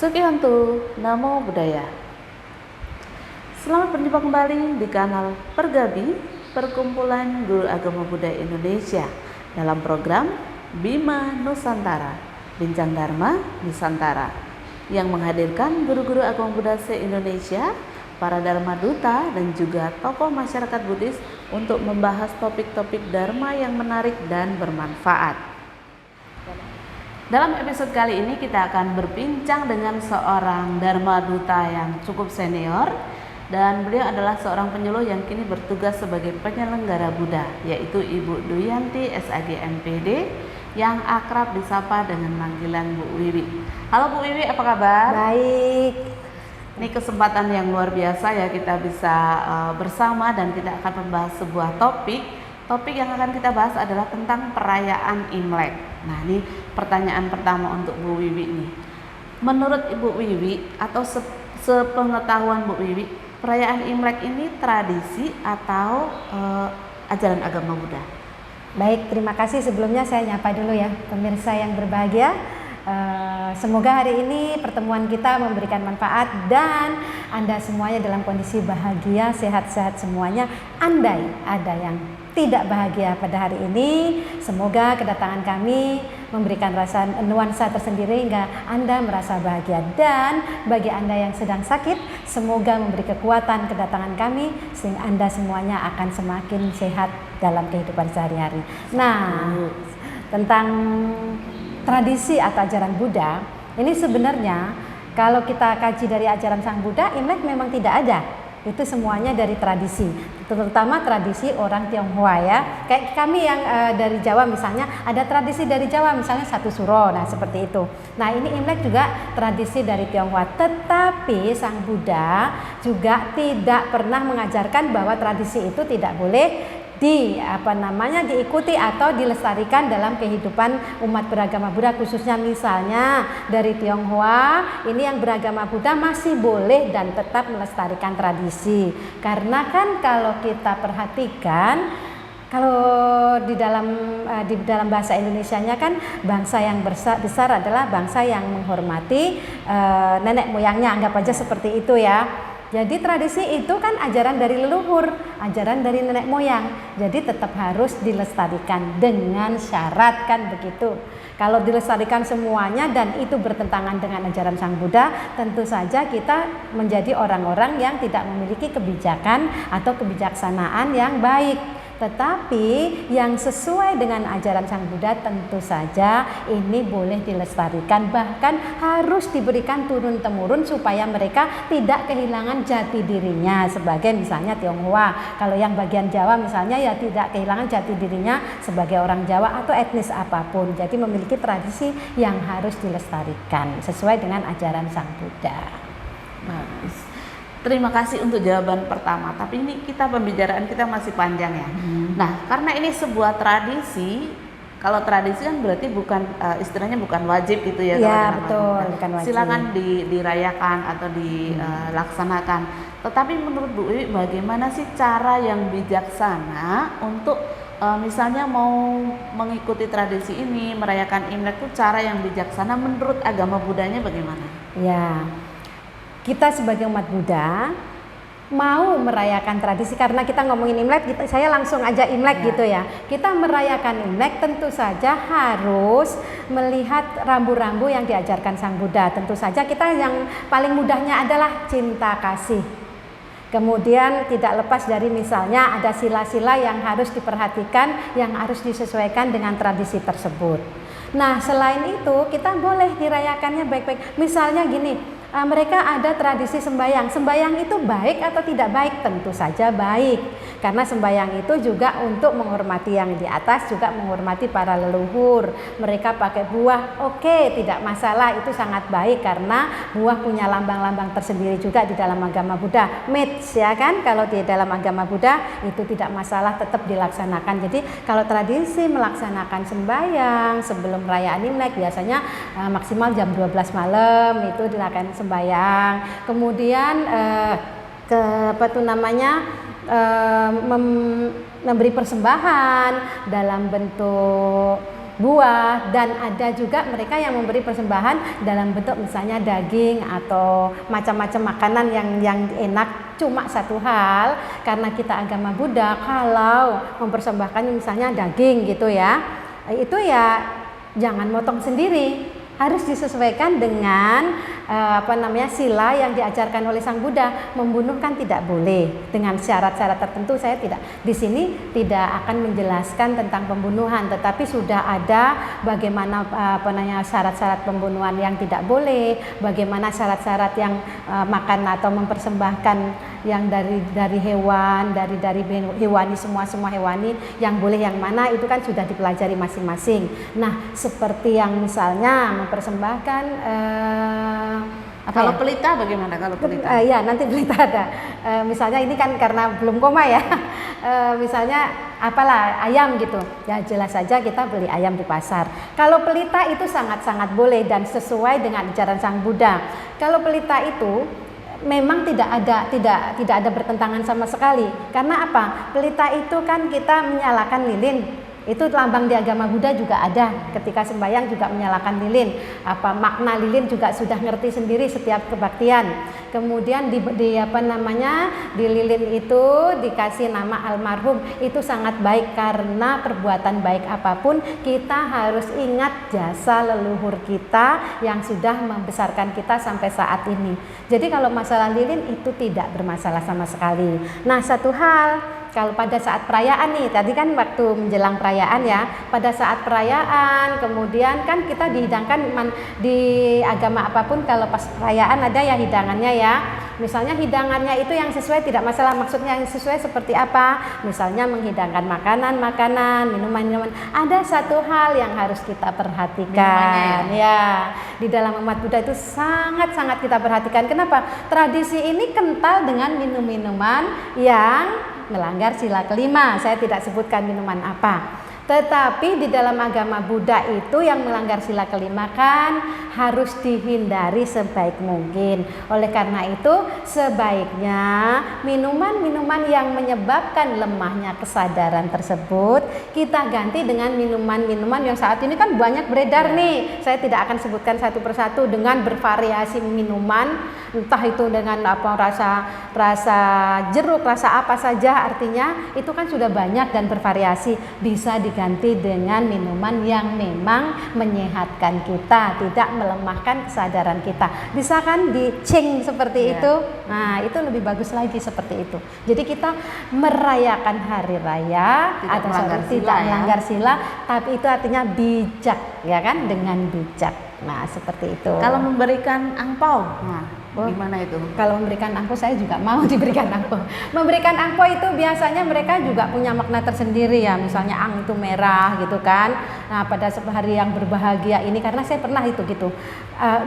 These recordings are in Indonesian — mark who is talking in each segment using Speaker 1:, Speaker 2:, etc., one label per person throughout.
Speaker 1: Sukianto, Namo Buddhaya. Selamat berjumpa kembali di kanal Pergabi, Perkumpulan Guru Agama Buddha Indonesia, dalam program Bima Nusantara, Bincang Dharma Nusantara, yang menghadirkan guru-guru agama Buddha se-Indonesia, para Dharma Duta, dan juga tokoh masyarakat Buddhis untuk membahas topik-topik Dharma yang menarik dan bermanfaat. Dalam episode kali ini kita akan berbincang dengan seorang Dharma Duta yang cukup senior, dan beliau adalah seorang penyuluh yang kini bertugas sebagai penyelenggara Buddha, yaitu Ibu Duyanti SAG MPD yang akrab disapa dengan panggilan Bu Wiwi. Halo Bu Wiwi, apa kabar?
Speaker 2: Baik.
Speaker 1: Ini kesempatan yang luar biasa ya, kita bisa bersama dan kita akan membahas sebuah topik. Topik yang akan kita bahas adalah tentang perayaan Imlek. Nah, ini pertanyaan pertama untuk Bu Wiwi nih. Menurut Ibu Wiwi atau sepengetahuan Bu Wiwi, perayaan Imlek ini tradisi atau ajaran agama Buddha?
Speaker 2: Baik, terima kasih. Sebelumnya saya nyapa dulu ya pemirsa yang berbahagia. Semoga hari ini pertemuan kita memberikan manfaat dan Anda semuanya dalam kondisi bahagia, sehat-sehat semuanya. Andai ada yang tidak bahagia pada hari ini, semoga kedatangan kami memberikan rasa nuansa tersendiri hingga Anda merasa bahagia. Dan bagi Anda yang sedang sakit, semoga memberi kekuatan kedatangan kami sehingga Anda semuanya akan semakin sehat dalam kehidupan sehari-hari. Nah, tentang tradisi atau ajaran Buddha, ini sebenarnya kalau kita kaji dari ajaran Sang Buddha, Imlek memang tidak ada. Itu semuanya dari tradisi, terutama tradisi orang Tionghoa ya. Kayak kami yang dari Jawa misalnya, ada tradisi dari Jawa misalnya satu suro, nah seperti itu. Nah ini Imlek juga tradisi dari Tionghoa, tetapi Sang Buddha juga tidak pernah mengajarkan bahwa tradisi itu tidak boleh diikuti atau dilestarikan dalam kehidupan umat beragama Buddha, khususnya misalnya dari Tionghoa ini yang beragama Buddha masih boleh dan tetap melestarikan tradisi. Karena kan kalau kita perhatikan, kalau di dalam bahasa Indonesianya kan bangsa yang besar adalah bangsa yang menghormati nenek moyangnya, anggap aja seperti itu ya. Jadi tradisi itu kan ajaran dari leluhur, ajaran dari nenek moyang. Jadi tetap harus dilestarikan dengan syarat kan begitu. Kalau dilestarikan semuanya dan itu bertentangan dengan ajaran Sang Buddha, tentu saja kita menjadi orang-orang yang tidak memiliki kebijakan atau kebijaksanaan yang baik. Tetapi yang sesuai dengan ajaran Sang Buddha tentu saja ini boleh dilestarikan, bahkan harus diberikan turun-temurun supaya mereka tidak kehilangan jati dirinya sebagai misalnya Tionghoa. Kalau yang bagian Jawa misalnya ya tidak kehilangan jati dirinya sebagai orang Jawa atau etnis apapun. Jadi memiliki tradisi yang harus dilestarikan sesuai dengan ajaran Sang Buddha.
Speaker 1: Bagus. Terima kasih untuk jawaban pertama, tapi ini pembicaraan kita masih panjang ya. Nah, karena ini sebuah tradisi, kalau tradisi kan berarti bukan istilahnya bukan wajib gitu ya.
Speaker 2: Iya betul, bukan wajib.
Speaker 1: Silakan dirayakan atau dilaksanakan. Tetapi menurut Bu Wiwi, bagaimana sih cara yang bijaksana untuk misalnya mau mengikuti tradisi ini, merayakan Imlek itu cara yang bijaksana menurut agama Buddhanya bagaimana?
Speaker 2: Ya. Kita sebagai umat Buddha mau merayakan tradisi, karena kita ngomongin Imlek, saya langsung aja Imlek gitu ya. Kita merayakan Imlek tentu saja harus melihat rambu-rambu yang diajarkan Sang Buddha. Tentu saja kita yang paling mudahnya adalah cinta kasih. Kemudian tidak lepas dari misalnya ada sila-sila yang harus diperhatikan, yang harus disesuaikan dengan tradisi tersebut. Nah selain itu kita boleh dirayakannya baik-baik. Misalnya gini, mereka ada tradisi sembahyang. Sembahyang itu baik atau tidak baik? Tentu saja baik. Karena sembahyang itu juga untuk menghormati yang di atas, juga menghormati para leluhur. Mereka pakai buah, oke, tidak masalah, itu sangat baik karena buah punya lambang-lambang tersendiri juga di dalam agama Buddha. Mits ya kan, kalau di dalam agama Buddha itu tidak masalah, tetap dilaksanakan. Jadi kalau tradisi melaksanakan sembahyang sebelum perayaan Imlek biasanya maksimal jam 12 malam itu dilakukan sembahyang. Kemudian memberi persembahan dalam bentuk buah, dan ada juga mereka yang memberi persembahan dalam bentuk misalnya daging atau macam-macam makanan yang enak. Cuma satu hal, karena kita agama Buddha, kalau mempersembahkan misalnya daging gitu ya, itu ya jangan motong sendiri, harus disesuaikan dengan sila yang diajarkan oleh Sang Buddha. Membunuh kan tidak boleh dengan syarat-syarat tertentu. Saya tidak di sini tidak akan menjelaskan tentang pembunuhan, tetapi sudah ada bagaimana syarat-syarat pembunuhan yang tidak boleh, bagaimana syarat-syarat yang makan atau mempersembahkan yang dari hewan, dari hewani, semua hewani yang boleh yang mana itu kan sudah dipelajari masing-masing. Nah, seperti yang misalnya mempersembahkan
Speaker 1: kalau pelita bagaimana kalau pelita?
Speaker 2: Ya nanti pelita ada. Misalnya ini kan karena belum koma ya. Misalnya apalah ayam gitu. Ya jelas saja kita beli ayam di pasar. Kalau pelita itu sangat-sangat boleh dan sesuai dengan ajaran Sang Buddha. Kalau pelita itu memang tidak ada bertentangan sama sekali. Karena apa? Pelita itu kan kita menyalakan lilin. Itu lambang di agama Buddha juga ada. Ketika sembahyang juga menyalakan lilin. Apa makna lilin juga sudah ngerti sendiri setiap kebaktian. Kemudian di lilin itu dikasih nama almarhum. Itu sangat baik karena perbuatan baik apapun kita harus ingat jasa leluhur kita yang sudah membesarkan kita sampai saat ini. Jadi kalau masalah lilin itu tidak bermasalah sama sekali. Nah, satu hal, kalau pada saat perayaan nih, tadi kan waktu menjelang perayaan ya, pada saat perayaan kemudian kan kita dihidangkan di agama apapun kalau pas perayaan ada ya hidangannya ya. Misalnya hidangannya itu yang sesuai tidak masalah, maksudnya yang sesuai seperti apa? Misalnya menghidangkan makanan, minuman. Ada satu hal yang harus kita perhatikan ya. Di dalam umat Buddha itu sangat-sangat kita perhatikan. Kenapa? Tradisi ini kental dengan minum-minuman yang melanggar sila kelima. Saya tidak sebutkan minuman apa. Tetapi di dalam agama Buddha itu yang melanggar sila kelima kan harus dihindari sebaik mungkin. Oleh karena itu sebaiknya minuman-minuman yang menyebabkan lemahnya kesadaran tersebut kita ganti dengan minuman-minuman yang saat ini kan banyak beredar nih. Saya tidak akan sebutkan satu persatu dengan bervariasi minuman, entah itu dengan apa rasa jeruk, rasa apa saja, artinya itu kan sudah banyak dan bervariasi. Bisa diganti dengan minuman yang memang menyehatkan kita, tidak melemahkan kesadaran kita. Bisa kan dicing seperti itu. Nah, itu lebih bagus lagi seperti itu. Jadi kita merayakan hari raya atau tidak melanggar sila, tapi itu artinya bijak, ya kan, dengan bijak. Nah, seperti itu.
Speaker 1: Kalau memberikan angpau, gimana itu?
Speaker 2: Kalau memberikan angpau saya juga mau diberikan angpau. Memberikan angpau itu biasanya mereka juga punya makna tersendiri ya. Misalnya ang itu merah gitu kan. Nah, pada hari yang berbahagia ini, karena saya pernah itu gitu.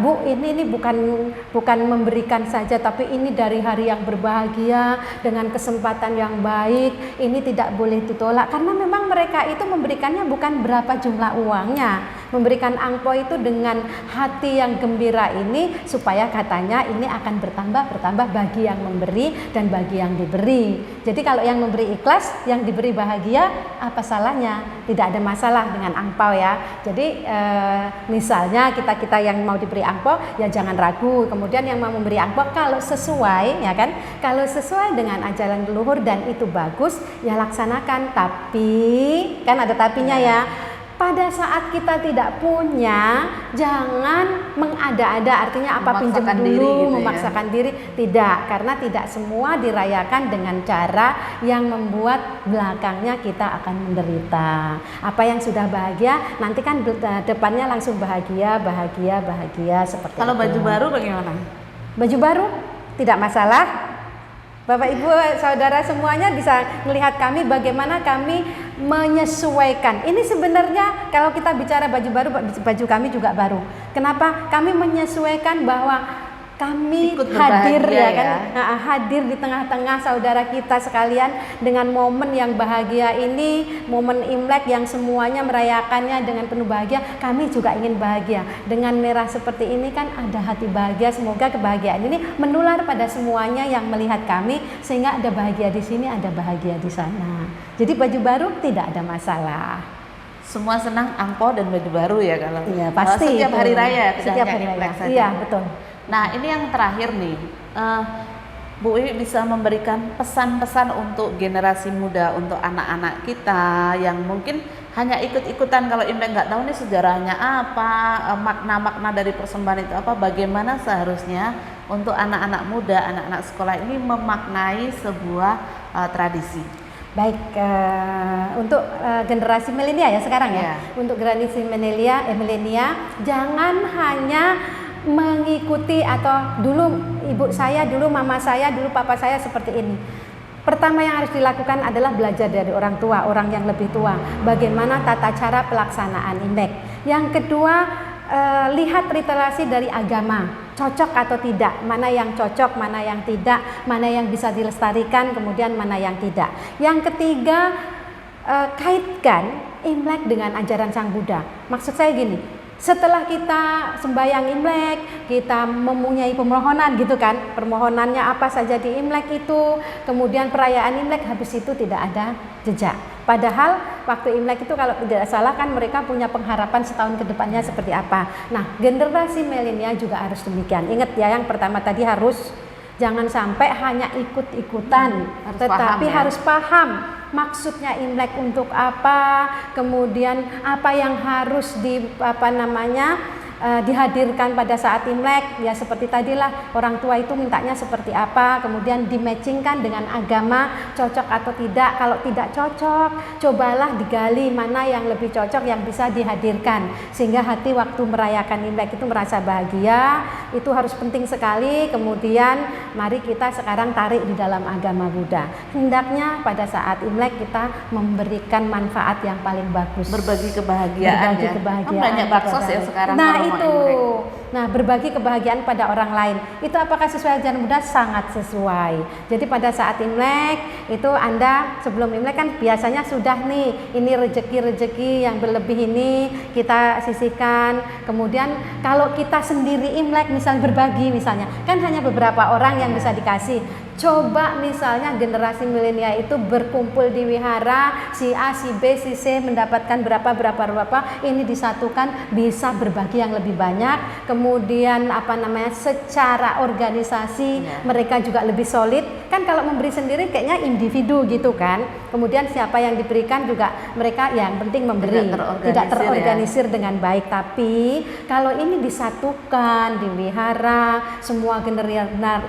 Speaker 2: Bu, ini bukan memberikan saja, tapi ini dari hari yang berbahagia dengan kesempatan yang baik. Ini tidak boleh ditolak karena memang mereka itu memberikannya bukan berapa jumlah uangnya. Memberikan angpau itu dengan hati yang gembira ini supaya katanya ini akan bertambah bagi yang memberi dan bagi yang diberi. Jadi kalau yang memberi ikhlas, yang diberi bahagia, apa salahnya? Tidak ada masalah dengan angpau ya. Jadi misalnya kita yang mau diberi angpau ya jangan ragu. Kemudian yang mau memberi angpau kalau sesuai ya kan, kalau sesuai dengan ajaran leluhur dan itu bagus ya laksanakan. Tapi kan ada tapinya ya. Pada saat kita tidak punya, jangan mengada-ada, artinya apa pinjam dulu, memaksakan diri, tidak, karena tidak semua dirayakan dengan cara yang membuat belakangnya kita akan menderita. Apa yang sudah bahagia, nanti kan depannya langsung bahagia seperti itu.
Speaker 1: Kalau baju baru bagaimana?
Speaker 2: Baju baru tidak masalah. Bapak Ibu saudara semuanya bisa melihat kami bagaimana kami menyesuaikan. Ini sebenarnya kalau kita bicara baju baru, baju kami juga baru. Kenapa? Kami menyesuaikan bahwa kami hadir ya kan, hadir di tengah-tengah saudara kita sekalian dengan momen yang bahagia ini, momen Imlek yang semuanya merayakannya dengan penuh bahagia. Kami juga ingin bahagia. Dengan merah seperti ini kan ada hati bahagia. Semoga kebahagiaan ini menular pada semuanya yang melihat kami sehingga ada bahagia di sini, ada bahagia di sana. Jadi baju baru tidak ada masalah.
Speaker 1: semua senang angpau dan baju baru ya kalau
Speaker 2: Iya, pasti
Speaker 1: setiap
Speaker 2: itu.
Speaker 1: hari raya, tidak
Speaker 2: Setiap
Speaker 1: hanya
Speaker 2: hari raya.
Speaker 1: Imlek saja.
Speaker 2: Iya, betul.
Speaker 1: Nah, ini yang terakhir nih, Bu Wiwi bisa memberikan pesan-pesan untuk generasi muda, untuk anak-anak kita yang mungkin hanya ikut-ikutan, kalau Imlek nggak tahu nih sejarahnya apa, makna-makna dari persembahan itu apa, bagaimana seharusnya untuk anak-anak muda, anak-anak sekolah ini memaknai sebuah tradisi.
Speaker 2: Baik, untuk generasi milenial ya sekarang ya.
Speaker 1: Iya.
Speaker 2: Untuk generasi milenial, jangan hanya mengikuti atau dulu ibu saya, dulu mama saya, dulu papa saya seperti ini. Pertama yang harus dilakukan adalah belajar dari orang tua, orang yang lebih tua, bagaimana tata cara pelaksanaan Imlek. Yang kedua, lihat literasi dari agama, cocok atau tidak, mana yang cocok, mana yang tidak, mana yang bisa dilestarikan, kemudian mana yang tidak. Yang ketiga, kaitkan Imlek dengan ajaran Sang Buddha. Maksud saya gini, setelah kita sembahyang Imlek, kita mempunyai permohonan gitu kan, permohonannya apa saja di Imlek itu, kemudian perayaan Imlek, habis itu tidak ada jejak. Padahal waktu Imlek itu kalau tidak salah kan mereka punya pengharapan setahun ke depannya seperti apa. Nah, generasi milenial juga harus demikian. Ingat ya, yang pertama tadi harus jangan sampai hanya ikut-ikutan, tetapi
Speaker 1: paham, ya.
Speaker 2: harus paham maksudnya Imlek untuk apa, kemudian apa yang harus dihadirkan pada saat Imlek. Ya seperti tadilah, orang tua itu mintanya seperti apa, kemudian dimatchingkan dengan agama, cocok atau tidak. Kalau tidak cocok, cobalah digali mana yang lebih cocok yang bisa dihadirkan, sehingga hati waktu merayakan Imlek itu merasa bahagia. Itu harus penting sekali. Kemudian mari kita sekarang tarik di dalam agama Buddha. Hendaknya pada saat Imlek kita memberikan manfaat yang paling bagus,
Speaker 1: Berbagi kebahagiaan,
Speaker 2: berbagi
Speaker 1: ya.
Speaker 2: kebahagiaan
Speaker 1: Kan banyak baksos ya sekarang.
Speaker 2: Nah
Speaker 1: kalau mau
Speaker 2: itu,
Speaker 1: Imlek.
Speaker 2: nah berbagi kebahagiaan pada orang lain, itu apakah sesuai ajaran Buddha? Sangat sesuai. Jadi pada saat Imlek itu Anda sebelum Imlek kan biasanya sudah nih, ini rezeki-rezeki yang berlebih ini kita sisihkan. Kemudian kalau kita sendiri Imlek misalnya berbagi, misalnya kan hanya beberapa orang yang bisa dikasih. Coba misalnya generasi milenial itu berkumpul di wihara, si A, si B, si C mendapatkan berapa, ini disatukan, bisa berbagi yang lebih banyak. Kemudian secara organisasi mereka juga lebih solid. Kan kalau memberi sendiri kayaknya individu gitu kan. Kemudian siapa yang diberikan juga mereka yang penting memberi, tidak terorganisir dengan baik. Tapi kalau ini disatukan di wihara, semua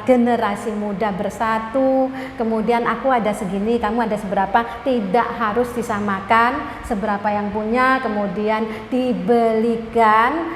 Speaker 2: generasi muda bersatu, kemudian aku ada segini, kamu ada seberapa, tidak harus disamakan seberapa yang punya, kemudian dibelikan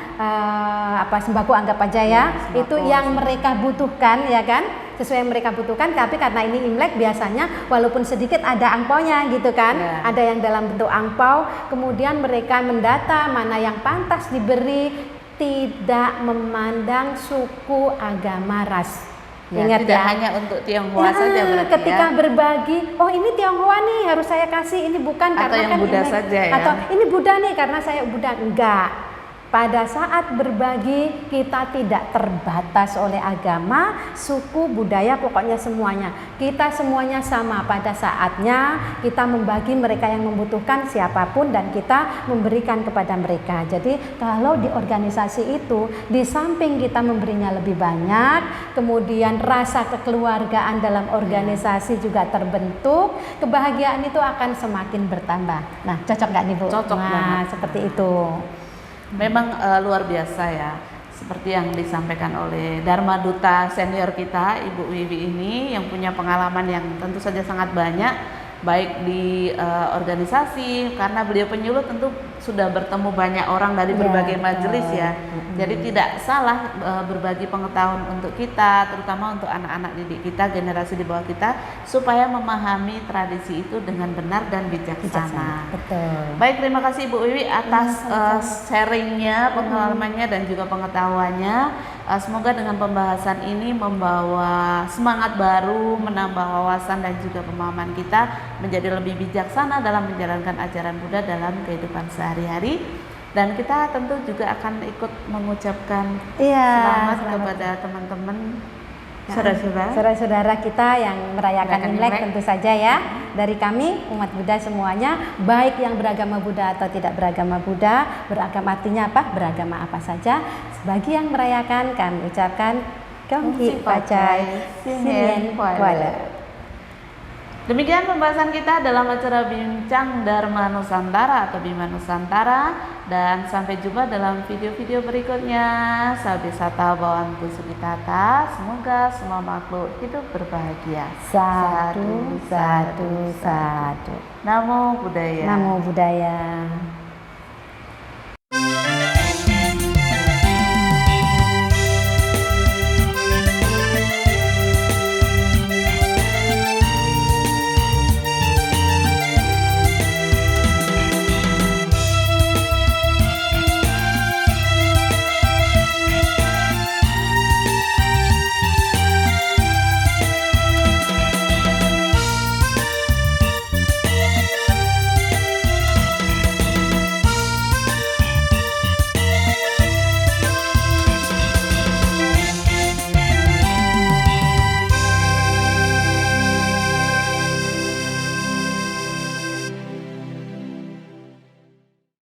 Speaker 2: sembako, anggap aja ya, itu yang mereka butuhkan, ya kan, sesuai yang mereka butuhkan. Tapi karena ini Imlek biasanya walaupun sedikit ada angpaunya gitu kan, ada yang dalam bentuk angpau, kemudian mereka mendata mana yang pantas diberi, tidak memandang suku, agama, ras. Ingat
Speaker 1: tidak
Speaker 2: ya,
Speaker 1: hanya untuk Tionghoa saja berarti
Speaker 2: ketika
Speaker 1: ya.
Speaker 2: berbagi, oh ini Tionghoa nih harus saya kasih, ini bukan
Speaker 1: Atau
Speaker 2: karena
Speaker 1: yang
Speaker 2: kan
Speaker 1: Buddha
Speaker 2: Imlek,
Speaker 1: saja ya.
Speaker 2: atau ini Buddha nih karena saya Buddha. Enggak. Pada saat berbagi kita tidak terbatas oleh agama, suku, budaya, pokoknya semuanya. Kita semuanya sama pada saatnya kita membagi mereka yang membutuhkan siapapun dan kita memberikan kepada mereka. Jadi kalau di organisasi itu di samping kita memberinya lebih banyak, kemudian rasa kekeluargaan dalam organisasi juga terbentuk, kebahagiaan itu akan semakin bertambah. Nah, cocok nggak nih Bu?
Speaker 1: Cocok
Speaker 2: nah,
Speaker 1: banget.
Speaker 2: Seperti itu.
Speaker 1: Memang luar biasa ya, seperti yang disampaikan oleh Dharma Duta senior kita Ibu Wiwi ini, yang punya pengalaman yang tentu saja sangat banyak, baik di organisasi, karena beliau penyuluh tentu sudah bertemu banyak orang dari berbagai majelis ya. Jadi tidak salah berbagi pengetahuan untuk kita, terutama untuk anak-anak didik kita, generasi di bawah kita, supaya memahami tradisi itu dengan benar dan bijaksana.
Speaker 2: Betul.
Speaker 1: Baik, terima kasih Ibu Wiwi atas sharingnya, pengalamannya dan juga pengetahuannya. Semoga dengan pembahasan ini membawa semangat baru, menambah wawasan dan juga pemahaman kita menjadi lebih bijaksana dalam menjalankan ajaran Buddha dalam kehidupan sehari-hari. Dan kita tentu juga akan ikut mengucapkan selamat kepada teman-teman
Speaker 2: saudara-saudara kita yang merayakan Imlek tentu saja ya. Dari kami umat Buddha semuanya, baik yang beragama Buddha atau tidak beragama Buddha, beragama artinya apa? Beragama apa saja. Bagi yang merayakan kami ucapkan Gonghi Pacai Sinian Kuala.
Speaker 1: Demikian pembahasan kita dalam acara Bincang Dharma Nusantara atau Bima Nusantara, dan sampai jumpa dalam video-video berikutnya. Sabisata Bawantu Sugitata, semoga semua makhluk hidup berbahagia.
Speaker 2: Satu.
Speaker 1: Namo Buddhaya.
Speaker 2: Namo Buddhaya.